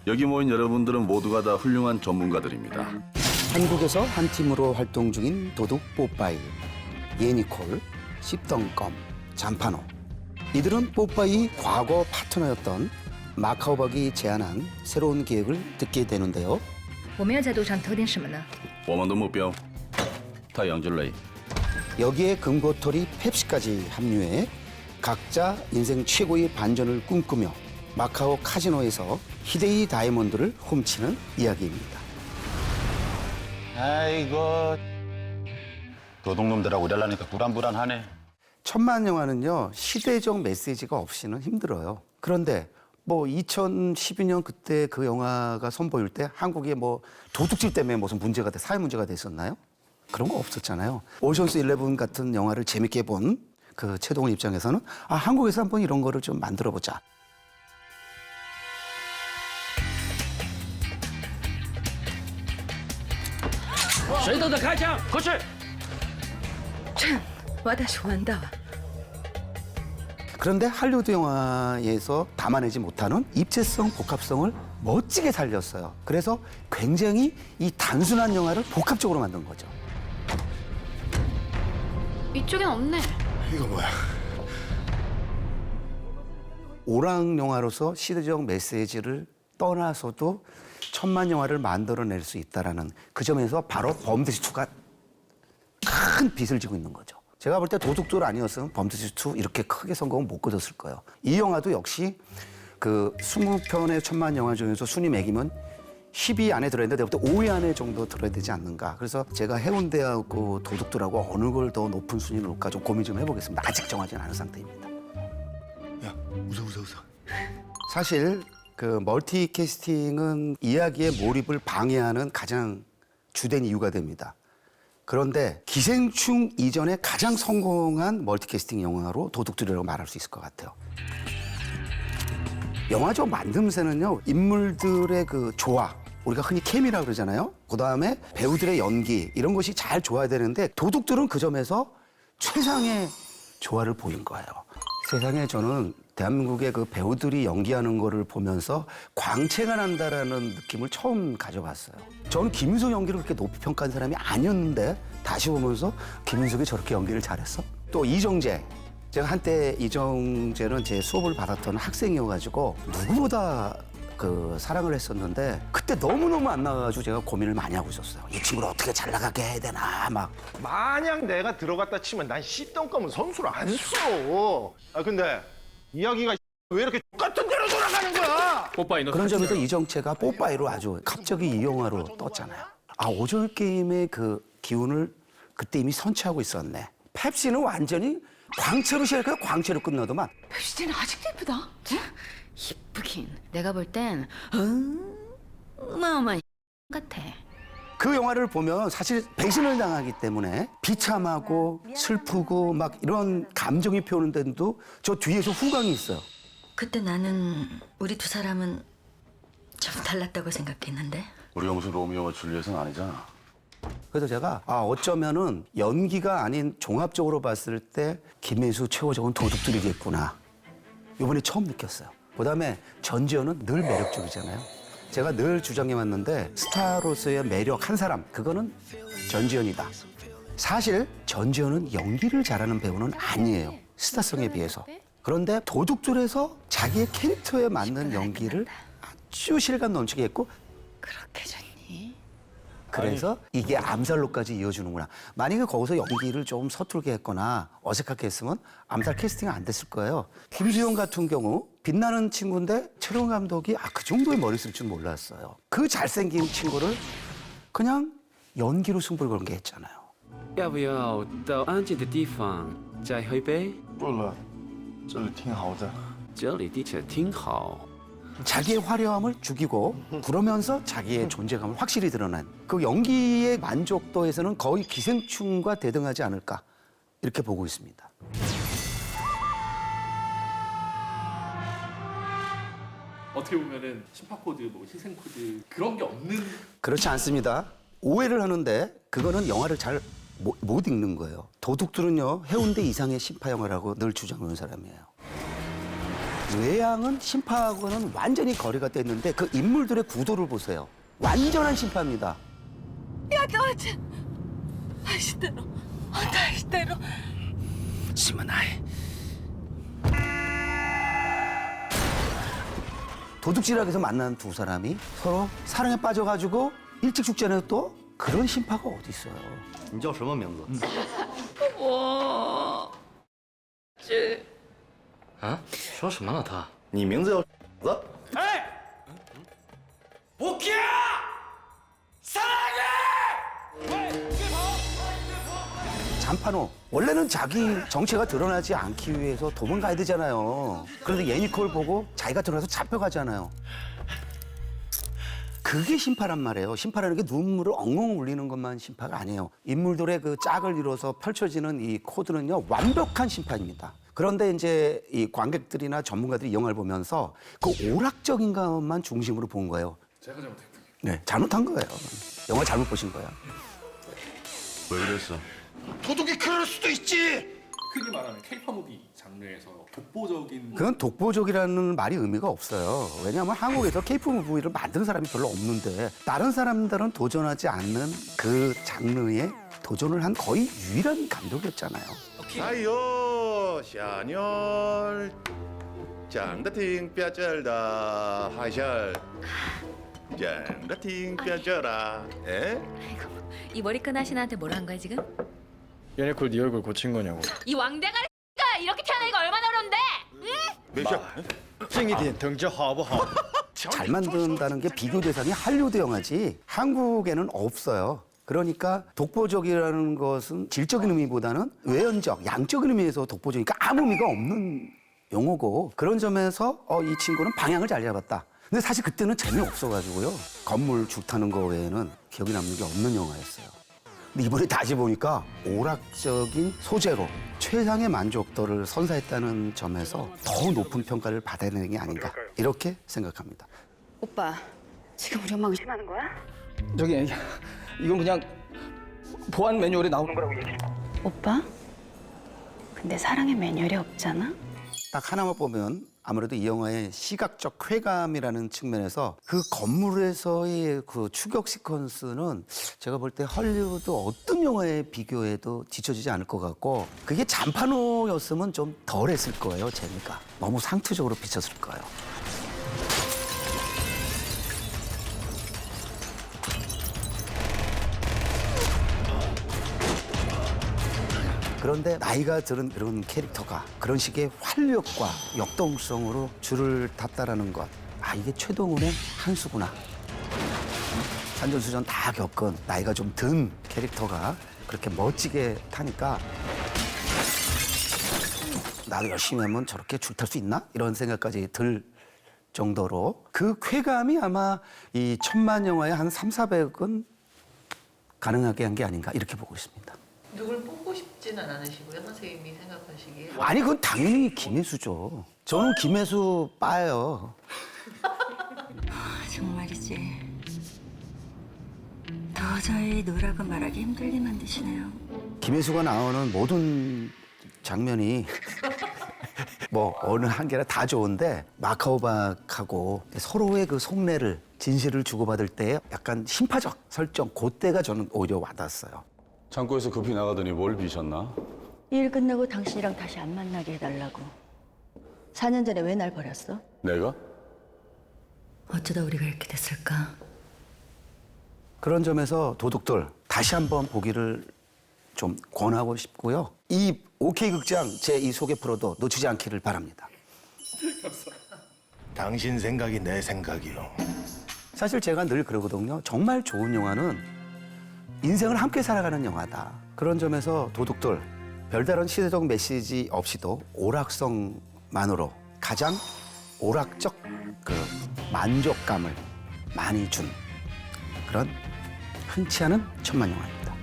여기 모인 여러분들은 모두가 다 훌륭한 전문가들입니다. 한국에서 한 팀으로 활동 중인 도둑 뽀빠이, 예니콜, 씹덩껌, 잔파노. 이들은 뽀빠이 과거 파트너였던 마카오박이 제안한 새로운 계획을 듣게 되는데요. 我们要在赌场偷点什么呢？我们的目标太阳之泪 여기에 금고토리 펩시까지 합류해 각자 인생 최고의 반전을 꿈꾸며 마카오 카지노에서 히데이 다이아몬드를 훔치는 이야기입니다. 아이고 도둑놈들하고 일하려니까 불안불안하네. 천만 영화는요 시대적 메시지가 없이는 힘들어요. 그런데 뭐 2012년 그때 그 영화가 선보일 때 한국에 뭐 도둑질 때문에 무슨 문제가 사회 문제가 됐었나요? 그런 거 없었잖아요. 오션스 11 같은 영화를 재밌게 본 그 최동훈 입장에서는 아 한국에서 한번 이런 거를 좀 만들어 보자. 谁都得开枪，可是私완다. 그런데 할리우드 영화에서 담아내지 못하는 입체성, 복합성을 멋지게 살렸어요. 그래서 굉장히 이 단순한 영화를 복합적으로 만든 거죠. 이쪽엔 없네. 이거 뭐야? 오락 영화로서 시대적 메시지를 떠나서도 천만 영화를 만들어낼 수 있다는 그 점에서 바로 범죄시2가 큰 빚을 지고 있는 거죠. 제가 볼 때 도둑들 아니었으면 범죄시2 이렇게 크게 성공은 못 거뒀을 거예요. 이 영화도 역시 그 20편의 천만 영화 중에서 순위 매기면 10위 안에 들어있는데 내가 볼 때 5위 안에 정도 들어야 되지 않는가. 그래서 제가 해운대하고 도둑들하고 어느 걸 더 높은 순위를 놓을까 좀 고민 좀 해보겠습니다. 아직 정하지는 않은 상태입니다. 야 웃어. 사실 그 멀티 캐스팅은 이야기의 몰입을 방해하는 가장 주된 이유가 됩니다. 그런데 기생충 이전에 가장 성공한 멀티 캐스팅 영화로 도둑들이라고 말할 수 있을 것 같아요. 영화적 만듦새는요, 인물들의 그 조화, 우리가 흔히 케미라고 그러잖아요. 그다음에 배우들의 연기, 이런 것이 잘 좋아야 되는데 도둑들은 그 점에서 최상의 조화를 보인 거예요. 세상에 저는 대한민국의 그 배우들이 연기하는 거를 보면서 광채가 난다라는 느낌을 처음 가져봤어요. 저는 김윤석 연기를 그렇게 높이 평가한 사람이 아니었는데 다시 보면서 김윤석이 저렇게 연기를 잘했어? 또 이정재. 제가 한때 이정재는 제 수업을 받았던 학생이어가지고 누구보다 그 사랑을 했었는데 그때 너무너무 안 나와가지고 제가 고민을 많이 하고 있었어요. 이 친구를 어떻게 잘 나가게 해야 되나 막. 만약 내가 들어갔다 치면 난 씹던 거면 선수를 안 써. 아 근데 이야기가 왜 이렇게 똑같은 대로 돌아가는 거야? 뽀빠이 너 그런 점에서 이정재가 뽀빠이로 아주 갑자기 이 영화로 떴잖아요. 아 오징어 게임의 그 기운을 그때 이미 선취하고 있었네. 펩시는 완전히 광채로 시작해서 광채로 끝나더만. 펩시는 아직도 예쁘다. 이쁘긴. 내가 볼 땐 어마어마한 같아. 그 영화를 보면 사실 배신을 당하기 때문에 비참하고 슬프고 막 이런 감정이 표현되는데도 저 뒤에서 후광이 있어요. 그때 나는 우리 두 사람은 좀 달랐다고 생각했는데. 우리가 무슨 로미오와 줄리엣은 아니잖아. 그래서 제가 어쩌면은 연기가 아닌 종합적으로 봤을 때 김혜수 최고적은 도둑들이겠구나. 이번에 처음 느꼈어요. 그다음에 전지현은 늘 매력적이잖아요. 제가 늘 주장해왔는데 스타로서의 매력 한 사람, 그거는 전지현이다. 사실 전지현은 연기를 잘하는 배우는 아니에요. 스타성에 비해서. 그런데 도둑들에서 자기의 캐릭터에 맞는 연기를 아주 실감 넘치게 했고 그렇게 좋니? 그래서 이게 암살로까지 이어주는구나. 만약에 거기서 연기를 좀 서툴게 했거나 어색하게 했으면 암살 캐스팅은 안 됐을 거예요. 김수영 같은 경우 빛나는 친구인데 최룡 감독이 그 정도의 머리 쓸 줄 몰랐어요. 그 잘생긴 친구를 그냥 연기로 승부를 건 게 했잖아요. 要不要到安静的地方再喝一杯？不了，这里挺好的。这里的确挺好。 자기의 화려함을 죽이고 그러면서 자기의 존재감을 확실히 드러낸 그 연기의 만족도에서는 거의 기생충과 대등하지 않을까 이렇게 보고 있습니다. 어떻게 보면은 심파 코드, 뭐 희생 코드 그런 게 없는. 그렇지 않습니다. 오해를 하는데 그거는 영화를 잘 못 읽는 거예요. 도둑들은요 해운대 이상의 심파 영화라고 늘 주장하는 사람이에요. 외양은 심파하고는 완전히 거리가 떼있는데 그 인물들의 구도를 보세요. 완전한 심파입니다. 시마나이. 도둑질하기에서 만난 두 사람이 서로 사랑에 빠져가지고 일찍 죽잖아요. 또 그런 심파가 어디 있어요? 你叫什么名字？啊？说什么呢他？你名字叫子？ 잔파노 원래는 자기 정체가 드러나지 않기 위해서 도망가야 되잖아요. 그런데 예니콜 보고 자기가 드러나서 잡혀가잖아요. 그게 심파란 말이에요. 심파라는 게 눈물을 엉엉 울리는 것만 심파가 아니에요. 인물들의 그 짝을 이뤄서 펼쳐지는 이 코드는요, 완벽한 심파입니다. 그런데 이제 이 관객들이나 전문가들이 이 영화를 보면서 그 오락적인 것만 중심으로 본 거예요. 제가 잘못했군요. 네, 잘못한 거예요. 영화 잘못 보신 거예요. 왜 그랬어? 도둑이 그럴 수도 있지. 흔히 말하는 케이팝 무비 장르에서 독보적인 그건 독보적이라는 말이 의미가 없어요. 왜냐하면 한국에서 케이팝 무비를 만드는 사람이 별로 없는데 다른 사람들은 도전하지 않는 그 장르에 도전을 한 거의 유일한 감독이었잖아요. 哎呦，小妞儿长得挺标致的，好像长得挺标致的，哎。 이 머리끈 하신 한테 뭐라 한 거야 지금? 예니콜 네 얼굴 고친 거냐고. 이 왕대가리가 이렇게 태어나기가 얼마나 어려운데? 没事，近一点等着好不好？ 잘 만든다는 게 비교 대상이 할리우드 영화지 한국에는 없어요. 그러니까 독보적이라는 것은 질적인 의미보다는 외연적, 양적인 의미에서 독보적이니까 아무 의미가 없는 용어고 그런 점에서 이 친구는 방향을 잘 잡았다. 근데 사실 그때는 재미없어가지고요. 건물 줄 타는 거 외에는 기억에 남는 게 없는 영화였어요. 근데 이번에 다시 보니까 오락적인 소재로 최상의 만족도를 선사했다는 점에서 더 높은 평가를 받아야 되는 게 아닌가 이렇게 생각합니다. 오빠, 지금 우리 엄마 의심하는 거야? 저기 이건 그냥 보안 매뉴얼에 나오는 거라고 얘기해. 오빠? 근데 사랑의 매뉴얼이 없잖아? 딱 하나만 보면 아무래도 이 영화의 시각적 쾌감이라는 측면에서 그 건물에서의 그 추격 시퀀스는 제가 볼 때 헐리우드 어떤 영화에 비교해도 뒤처지지 않을 것 같고 그게 잔파노였으면 좀 덜했을 거예요, 재미가. 너무 상투적으로 비쳤을 거예요. 그런데 나이가 들은 이런 캐릭터가 그런 식의 활력과 역동성으로 줄을 탔다라는 것. 아, 이게 최동훈의 한 수구나. 산전수전 다 겪은 나이가 좀 든 캐릭터가 그렇게 멋지게 타니까 나도 열심히 하면 저렇게 줄 탈 수 있나? 이런 생각까지 들 정도로 그 쾌감이 아마 이 1000만 영화의 한 300~400은 가능하게 한 게 아닌가 이렇게 보고 있습니다. 누굴 뽑고 싶지는 않으시고요, 선생님이 생각하시기에. 아니 그건 당연히 김혜수죠. 저는 김혜수 빠예요. 정말이지. 도저히 노라고 말하기 힘들 일 만드시네요. 김혜수가 나오는 모든 장면이 뭐 어느 한계나 다 좋은데 마카오박하고 서로의 그 속내를 진실을 주고받을 때 약간 심파적 설정 그때가 저는 오히려 와닿았어요. 창고에서 급히 나가더니 뭘 비셨나? 일 끝나고 당신이랑 다시 안 만나게 해달라고. 4년 전에 왜 날 버렸어? 내가? 어쩌다 우리가 이렇게 됐을까? 그런 점에서 도둑들 다시 한번 보기를 좀 권하고 싶고요. 이 OK 극장 제 이 소개 프로도 놓치지 않기를 바랍니다. 당신 생각이 내 생각이요. 사실 제가 늘 그러거든요. 정말 좋은 영화는 인생을 함께 살아가는 영화다. 그런 점에서 도둑들 별다른 시대적 메시지 없이도 오락성만으로 가장 오락적 그 만족감을 많이 준 그런 흔치 않은 천만 영화입니다.